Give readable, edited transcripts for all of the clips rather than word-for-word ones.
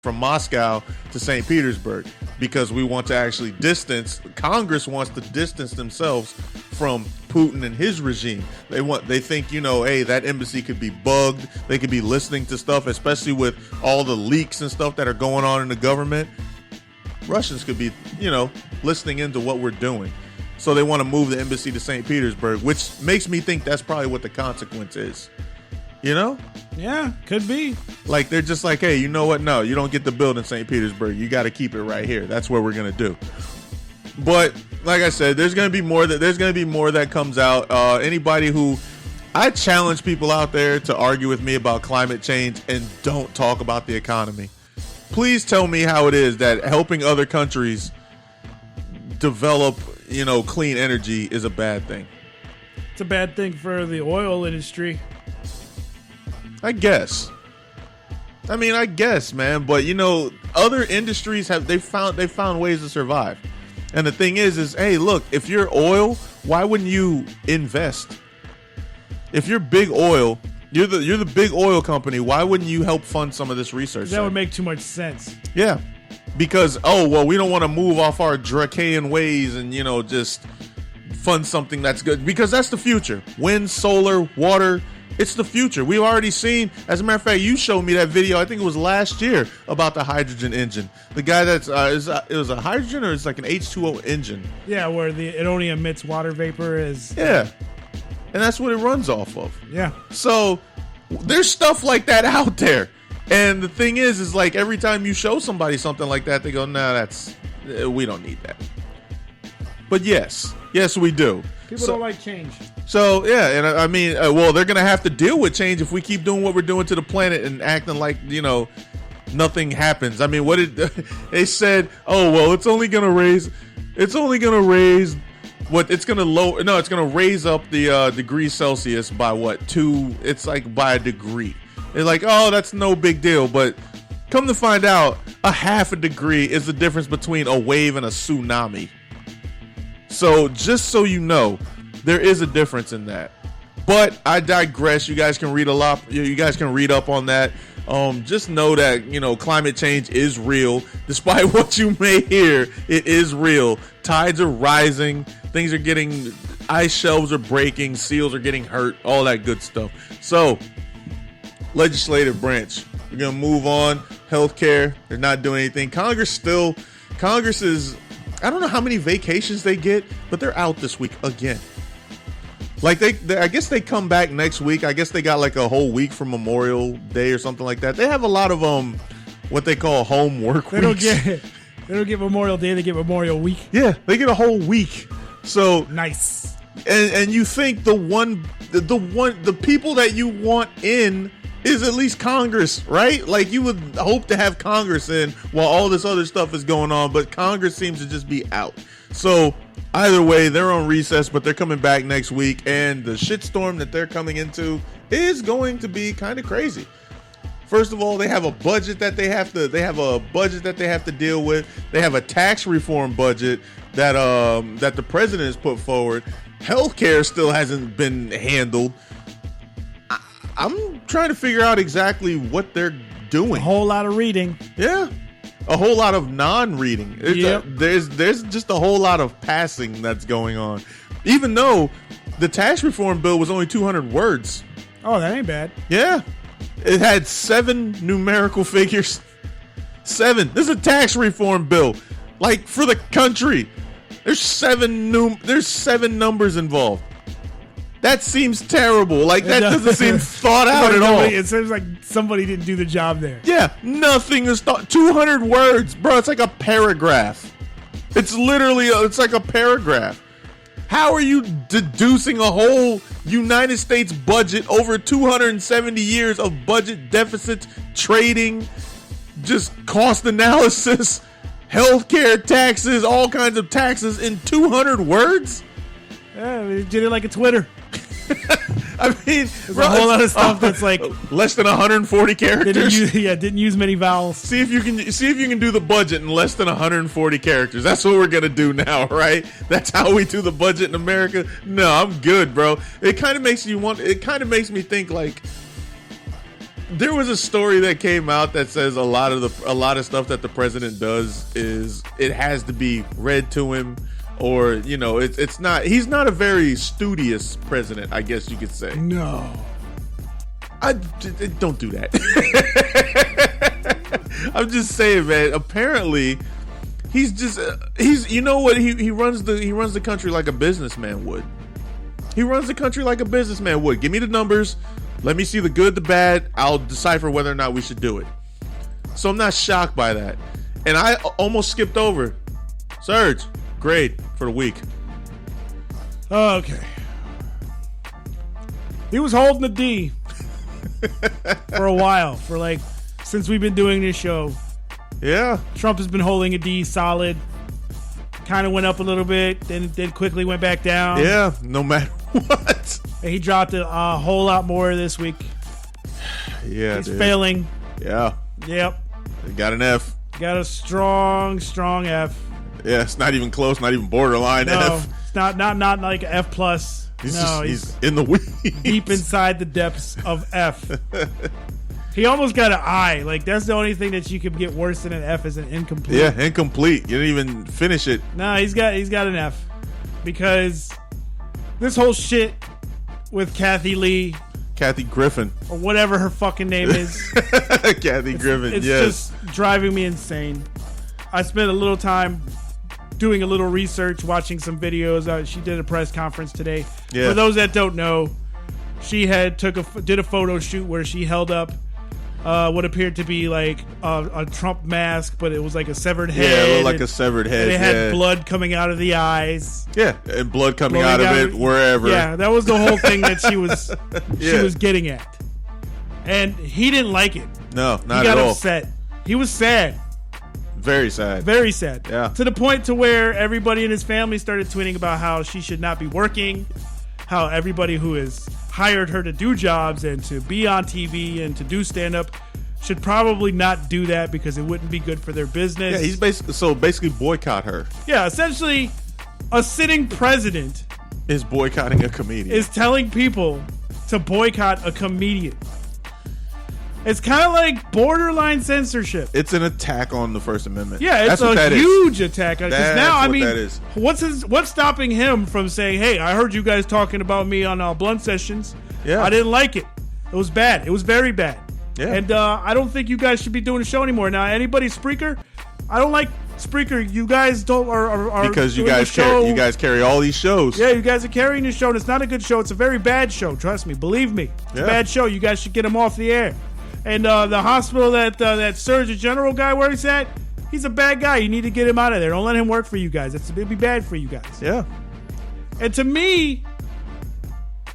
from Moscow to St. Petersburg because we want to actually Congress wants to distance themselves from Putin and his regime. They think, hey, that embassy could be bugged. They could be listening to stuff, especially with all the leaks and stuff that are going on in the government. Russians could be, listening into what we're doing. So they want to move the embassy to St. Petersburg, which makes me think that's probably what the consequence is. Yeah, could be. Like, they're just like, hey, you know what? No, you don't get the build in St. Petersburg. You got to keep it right here. That's what we're going to do. But like I said, there's going to be more that comes out. I challenge people out there to argue with me about climate change and don't talk about the economy. Please tell me how it is that helping other countries develop, clean energy is a bad thing. It's a bad thing for the oil industry. I guess, man. But other industries they found ways to survive. And the thing is, hey, look, if you're oil, why wouldn't you invest? If you're big oil, you're the big oil company. Why wouldn't you help fund some of this research? That would make too much sense. Yeah, because we don't want to move off our draconian ways and just fund something that's good, because that's the future. Wind, solar, water. It's the future. We've already seen, as a matter of fact, you showed me that video, I think it was last year, about the hydrogen engine. The guy it was a hydrogen or it's like an H2O engine. Yeah, where it only emits water vapor as... Yeah. And that's what it runs off of. Yeah. So there's stuff like that out there. And the thing is like every time you show somebody something like that, they go, nah, we don't need that. But yes, we do. People don't like change. So, yeah, and they're going to have to deal with change if we keep doing what we're doing to the planet and acting like, nothing happens. I mean, what did they said, it's only going to raise it's going to raise up the degrees Celsius by what? 2, it's like by a degree. They're like, that's no big deal, but come to find out, a half a degree is the difference between a wave and a tsunami. So just so you know, there is a difference in that. But I digress. You guys can read a lot. You guys can read up on that. Just know that, climate change is real. Despite what you may hear, it is real. Tides are rising. Things are getting, ice shelves are breaking. Seals are getting hurt. All that good stuff. So, legislative branch. We're going to move on. Healthcare. They're not doing anything. Congress is, I don't know how many vacations they get, but they're out this week again. Like I guess they come back next week. I guess they got like a whole week for Memorial Day or something like that. They have a lot of what they call home work weeks. They don't get Memorial Day. They get Memorial Week. Yeah, they get a whole week. So nice. And you think the people that you want in is at least Congress, right? Like you would hope to have Congress in while all this other stuff is going on, but Congress seems to just be out. So either way, they're on recess, but they're coming back next week, and the shitstorm that they're coming into is going to be kind of crazy. First of all, they have a budget that they have to deal with. They have a tax reform budget that the president has put forward. Healthcare still hasn't been handled. I'm trying to figure out exactly what they're doing. A whole lot of reading. Yeah. A whole lot of non-reading. Yep. There's just a whole lot of passing that's going on. Even though the tax reform bill was only 200 words. Oh, that ain't bad. Yeah. It had 7 numerical figures. 7. This is a tax reform bill. Like, for the country. There's 7 numbers involved. That seems terrible. Like, that doesn't seem thought out at all. It seems like somebody didn't do the job there. Yeah, nothing is thought. 200 words, bro. It's like a paragraph. It's literally, it's like a paragraph. How are you deducing a whole United States budget over 270 years of budget deficits, trading, just cost analysis, healthcare, taxes, all kinds of taxes in 200 words? Yeah, they did it like a Twitter. I mean, there's a whole lot of stuff that's like less than 140 characters. Didn't use many vowels. See if you can do the budget in less than 140 characters. That's what we're gonna do now, right? That's how we do the budget in America. No, I'm good, bro. It kind of makes me think like There was a story that came out that says a lot of stuff that the president does is it has to be read to him, or it's not. He's not a very studious president, I guess you could say. No, don't do that. I'm just saying, man. Apparently, he's you know what, he runs the country like a businessman would. He runs the country like a businessman would. Give me the numbers. Let me see the good, the bad. I'll decipher whether or not we should do it. So I'm not shocked by that. And I almost skipped over Serg, grade for the week. Okay. He was holding the D for a while, since we've been doing this show. Yeah. Trump has been holding a D solid. Kind of went up a little bit, then quickly went back down. Yeah, no matter what. And he dropped a whole lot more this week. Yeah, he's failing. Yeah. Yep. He got an F. Got a strong F. Yeah, it's not even close, not even borderline F. It's not like F plus. He's in the weeds. Deep inside the depths of F. He almost got an I. That's the only thing that you could get worse than an F is an incomplete. Yeah, incomplete. You didn't even finish it. No, he's got an F. Because this whole shit with Kathy Griffin, or whatever her fucking name is. Kathy Griffin, it's yes. just driving me insane. I spent a little time doing a little research, watching some videos. She did a press conference today. Yeah. For those that don't know, she did a photo shoot where she held up what appeared to be like a Trump mask, but it was like a severed head. Yeah, it looked like a severed head. And it had blood coming out of the eyes. Yeah, and blood coming out of it wherever. Yeah, that was the whole thing that she was getting at. And he didn't like it. No, not at all. He got upset. He was sad. Very sad. Very sad. Yeah. To the point to where everybody in his family started tweeting about how she should not be working, how everybody who has hired her to do jobs and to be on TV and to do stand-up should probably not do that because it wouldn't be good for their business. Yeah, he's basically boycott her. Yeah, essentially a sitting president is boycotting a comedian. Is telling people to boycott a comedian. It's kind of like borderline censorship. It's an attack on the First Amendment. Yeah, it's a huge attack. Because now, I mean, that is. What's stopping him from saying, "Hey, I heard you guys talking about me on Blunt Sessions. Yeah, I didn't like it. It was bad. It was very bad. Yeah, and I don't think you guys should be doing a show anymore." Now, anybody Spreaker, I don't like Spreaker. You guys don't are because you guys carry all these shows. Yeah, you guys are carrying the show, and it's not a good show. It's a very bad show. Trust me, believe me, it's a bad show. You guys should get them off the air. And the hospital that Surgeon General guy where he's at, he's a bad guy. You need to get him out of there. Don't let him work for you guys. It'd be bad for you guys. Yeah. And to me,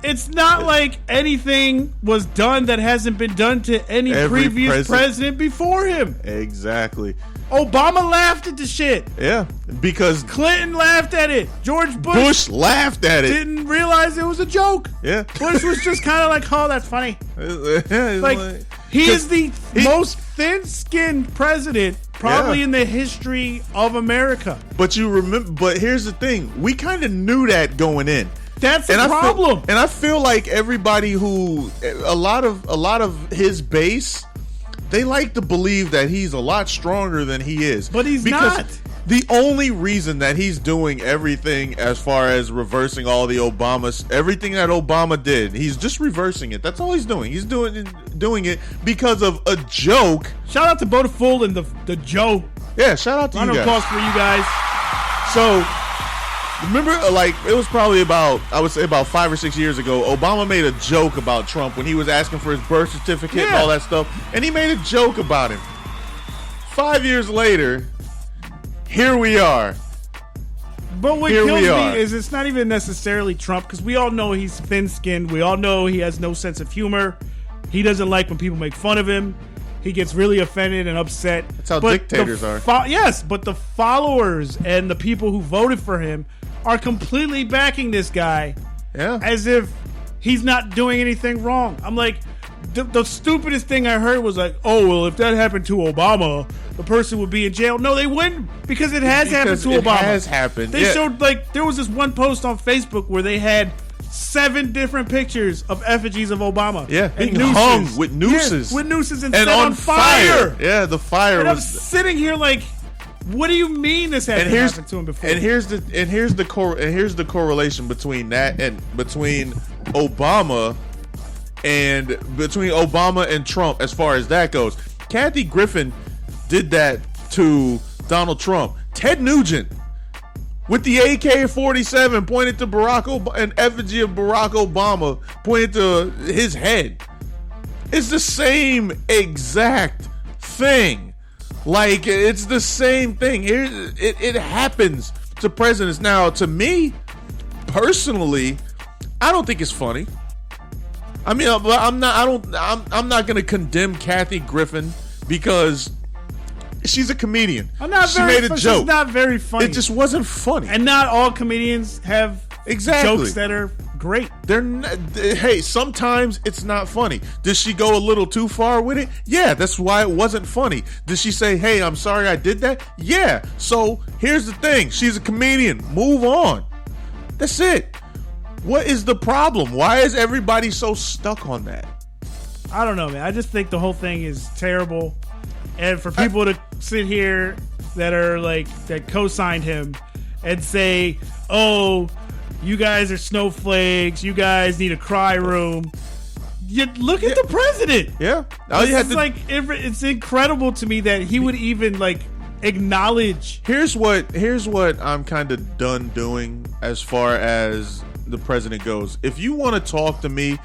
it's not like anything was done that hasn't been done to any previous president before him. Exactly. Obama laughed at the shit. Yeah, because Clinton laughed at it. George Bush laughed at it. Didn't realize it was a joke. Yeah. Bush was just kind of like, "Oh, that's funny." Like he is the most thin-skinned president probably in the history of America. But you remember, but here's the thing. We kind of knew that going in. That's the problem. And I feel like everybody a lot of his base, they like to believe that he's a lot stronger than he is. But he's not. The only reason that he's doing everything as far as reversing all the everything that Obama did, he's just reversing it. That's all he's doing. He's doing it because of a joke. Shout out to Bodaful and the Joe. Yeah, shout out to you guys. Round of applause for you guys. So, remember, it was probably about 5 or 6 years ago, Obama made a joke about Trump when he was asking for his birth certificate and all that stuff. And he made a joke about him. 5 years later, here we are. But what kills me is it's not even necessarily Trump, because we all know he's thin-skinned. We all know he has no sense of humor. He doesn't like when people make fun of him. He gets really offended and upset. That's how dictators are. Yes, but the followers and the people who voted for him are completely backing this guy as if he's not doing anything wrong. I'm like, the stupidest thing I heard was like, "Oh, well, if that happened to Obama, the person would be in jail." No, they wouldn't, because it has happened to Obama. It has happened. They showed, like, there was this one post on Facebook where they had 7 different pictures of effigies of Obama. Yeah, being hung with nooses. Yes, with nooses and set on fire. Yeah, the fire and was. I'm sitting here like, what do you mean this hasn't happened to him before? And here's the correlation between that and between Obama and Trump as far as that goes. Kathy Griffin did that to Donald Trump. Ted Nugent with the AK-47 pointed to Barack Obama, an effigy of Barack Obama pointed to his head. It's the same exact thing. Like, it's the same thing. It happens to presidents. Now, to me, personally, I don't think it's funny. I mean, I'm not going to condemn Kathy Griffin because she's a comedian. She made a joke. It's not very funny. It just wasn't funny. And not all comedians have jokes that are great. They're not, hey, sometimes it's not funny. Does she go a little too far with it? Yeah, that's why it wasn't funny. Did she say, hey, I'm sorry I did that? Yeah. So here's the thing. She's a comedian. Move on. That's it. What is the problem? Why is everybody so stuck on that? I don't know, man. I just think the whole thing is terrible. And for people to sit here that co-signed him and say, oh, you guys are snowflakes, you guys need a cry room. You look at the president. Yeah. It's incredible to me that he would even acknowledge. Here's what I'm kind of done doing as far as the president goes. If you want to talk to me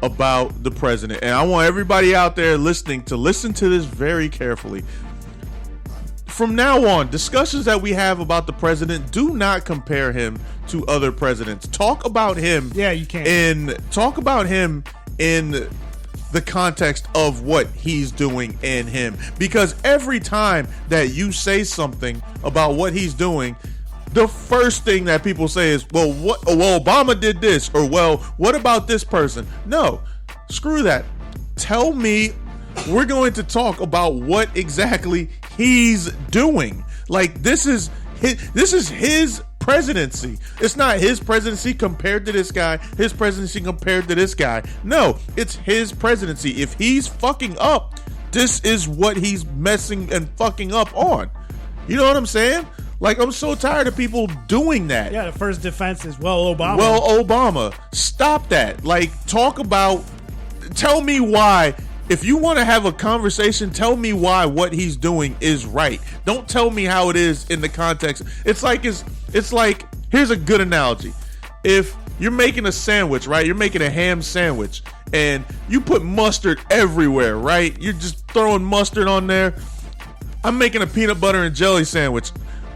about the president, and I want everybody out there listening to listen to this very carefully. From now on, discussions that we have about the president, do not compare him to other presidents. Talk about him. Yeah, you can. And talk about him in the context of what he's doing and him. Because every time that you say something about what he's doing, the first thing that people say is, well, Obama did this, or well, what about this person? No, screw that. Tell me, we're going to talk about what exactly he's doing. Like, this is his presidency. It's not his presidency compared to this guy, his presidency compared to this guy. No, it's his presidency. If he's fucking up, this is what he's messing and fucking up on. You know what I'm saying? Like, I'm so tired of people doing that. Yeah, the first defense is, Obama. Obama. Stop that. Like, tell me why. If you want to have a conversation, tell me why what he's doing is right. Don't tell me how it is in the context. It's like, here's a good analogy. If you're making a sandwich, right? You're making a ham sandwich, and you put mustard everywhere, right? You're just throwing mustard on there. I'm making a peanut butter and jelly sandwich.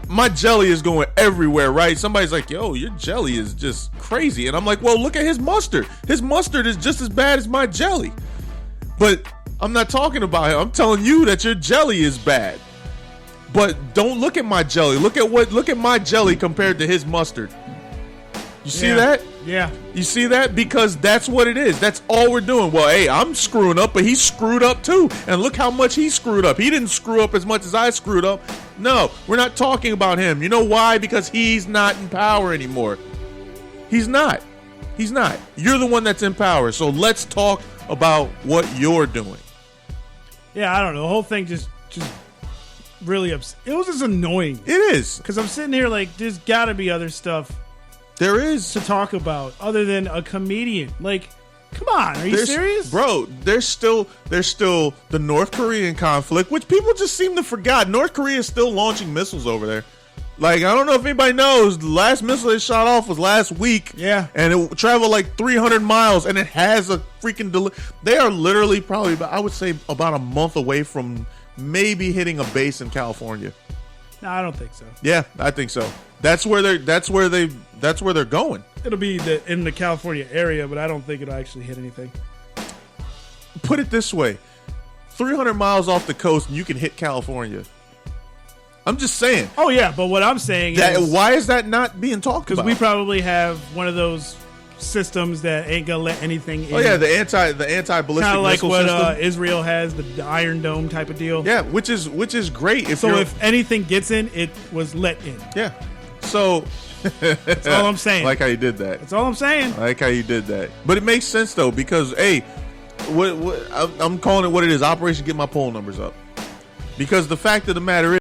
My jelly is going everywhere, right? Somebody's like, yo, your jelly is just crazy. And I'm like, well, look at his mustard. His mustard is just as bad as my jelly. But I'm not talking about him. I'm telling you that your jelly is bad. But don't look at my jelly. Look at my jelly compared to his mustard. You see that? Yeah. You see that? Because that's what it is. That's all we're doing. Well, hey, I'm screwing up, but he screwed up too. And look how much he screwed up. He didn't screw up as much as I screwed up. No, we're not talking about him. You know why? Because he's not in power anymore. He's not. He's not. You're the one that's in power. So let's talk about what you're doing. Yeah, I don't know. The whole thing just really upset. It was just annoying. It is. Because I'm sitting here like, there's got to be other stuff. There is to talk about other than a comedian. Like, come on, are you serious? Bro, there's still the North Korean conflict, which people just seem to forget. North Korea is still launching missiles over there. Like, I don't know if anybody knows, the last missile they shot off was last week. Yeah. And it traveled like 300 miles, and it has a freaking they are literally probably, I would say, about a month away from maybe hitting a base in California. No, I don't think so. Yeah, I think so. That's where they're going. It'll be in the California area, but I don't think it'll actually hit anything. Put it this way. 300 miles off the coast and you can hit California. I'm just saying. Oh yeah, but what I'm saying is, why is that not being talked about? Because we probably have one of those systems that ain't gonna let anything in. Oh yeah, the anti-ballistic kind of like missile what system. Israel has, the Iron Dome type of deal. Yeah, which is great. If anything gets in, it was let in. Yeah. So that's all I'm saying. I like how you did that. That's all I'm saying. I like how you did that. But it makes sense though, because hey, I'm calling it what it is. Operation Get My poll numbers up. Because the fact of the matter is,